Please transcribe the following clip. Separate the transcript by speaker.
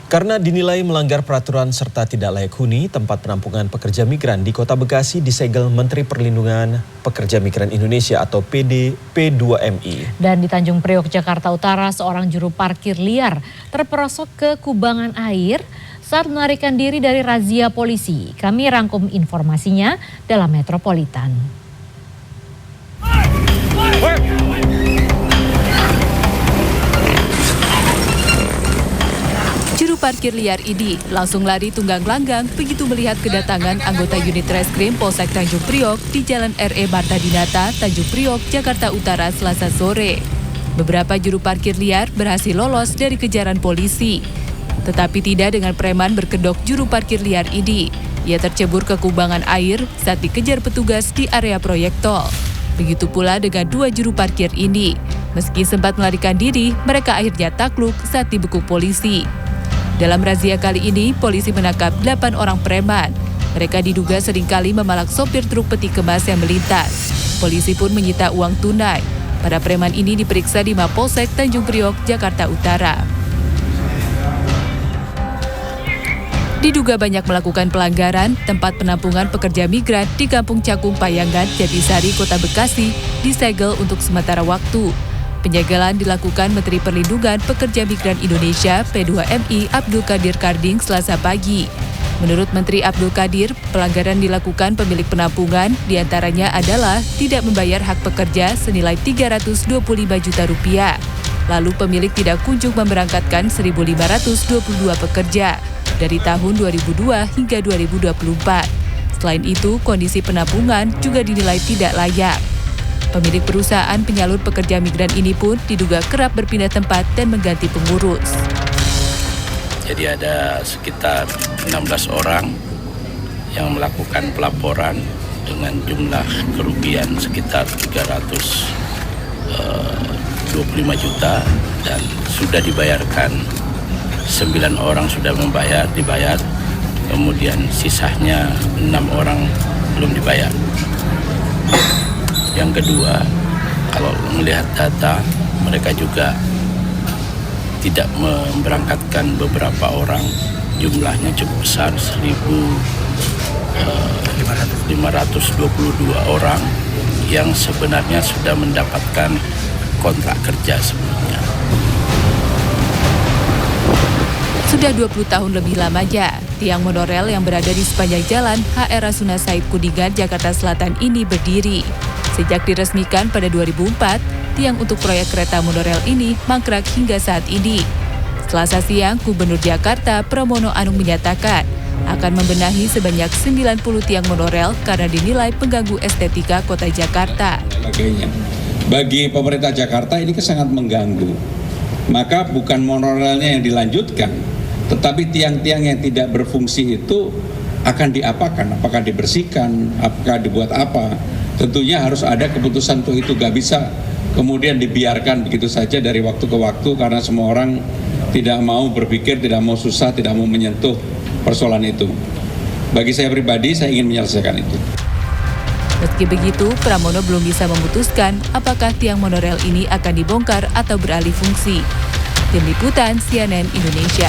Speaker 1: Karena dinilai melanggar peraturan serta tidak layak huni, tempat penampungan pekerja migran di Kota Bekasi disegel Menteri Perlindungan Pekerja Migran Indonesia atau P2MI.
Speaker 2: Dan di Tanjung Priok, Jakarta Utara, seorang juru parkir liar terperosok ke kubangan air saat melarikan diri dari razia polisi. Kami rangkum informasinya dalam Metropolitan.
Speaker 3: Juru parkir liar ini langsung lari tunggang-langgang begitu melihat kedatangan anggota unit reskrim Polsek Tanjung Priok di Jalan R.E. Marta Dinata, Tanjung Priok, Jakarta Utara, Selasa sore. Beberapa juru parkir liar berhasil lolos dari kejaran polisi. Tetapi tidak dengan preman berkedok juru parkir liar ini. Ia tercebur ke kubangan air saat dikejar petugas di area proyek tol. Begitu pula dengan dua juru parkir ini. Meski sempat melarikan diri, mereka akhirnya takluk saat dibekuk polisi. Dalam razia kali ini, polisi menangkap 8 orang preman. Mereka diduga seringkali memalak sopir truk peti kemas yang melintas. Polisi pun menyita uang tunai. Para preman ini diperiksa di Mapolsek Tanjung Priok, Jakarta Utara. Diduga banyak melakukan pelanggaran, tempat penampungan pekerja migran di Kampung Cakung Payangan, Jatisari, Kota Bekasi disegel untuk sementara waktu. Penyegelan dilakukan Menteri Perlindungan Pekerja Migran Indonesia P2MI Abdul Qadir Karding Selasa pagi. Menurut Menteri Abdul Qadir, pelanggaran dilakukan pemilik penampungan diantaranya adalah tidak membayar hak pekerja senilai 325 juta rupiah. Lalu pemilik tidak kunjung memberangkatkan 1.522 pekerja dari tahun 2002 hingga 2024. Selain itu, kondisi penampungan juga dinilai tidak layak. Pemilik perusahaan penyalur pekerja migran ini pun diduga kerap berpindah tempat dan mengganti pengurus.
Speaker 4: Jadi ada sekitar 16 orang yang melakukan pelaporan dengan jumlah kerugian sekitar 325 juta dan sudah dibayarkan. 9 orang sudah dibayar, kemudian sisanya 6 orang belum dibayar. Yang kedua, kalau melihat data, mereka juga tidak memberangkatkan beberapa orang, jumlahnya cukup besar, 1.522 orang yang sebenarnya sudah mendapatkan kontrak kerja sebelumnya.
Speaker 3: Sudah 20 tahun lebih lamanya, tiang monorail yang berada di sepanjang jalan HR Rasuna Said Kuningan, Jakarta Selatan ini berdiri. Sejak diresmikan pada 2004, tiang untuk proyek kereta monorail ini mangkrak hingga saat ini. Selasa siang, Gubernur Jakarta Pramono Anung menyatakan akan membenahi sebanyak 90 tiang monorail karena dinilai pengganggu estetika kota Jakarta.
Speaker 5: Bagi pemerintah Jakarta ini sangat mengganggu. Maka bukan monorailnya yang dilanjutkan, tetapi tiang-tiang yang tidak berfungsi itu akan diapakan? Apakah dibersihkan? Apakah dibuat apa? Tentunya harus ada keputusan untuk itu, gak bisa kemudian dibiarkan begitu saja dari waktu ke waktu karena semua orang tidak mau berpikir, tidak mau susah, tidak mau menyentuh persoalan itu. Bagi saya pribadi, saya ingin menyelesaikan itu.
Speaker 3: Meski begitu, Pramono belum bisa memutuskan apakah tiang monorail ini akan dibongkar atau beralih fungsi. Tim Liputan CNN Indonesia.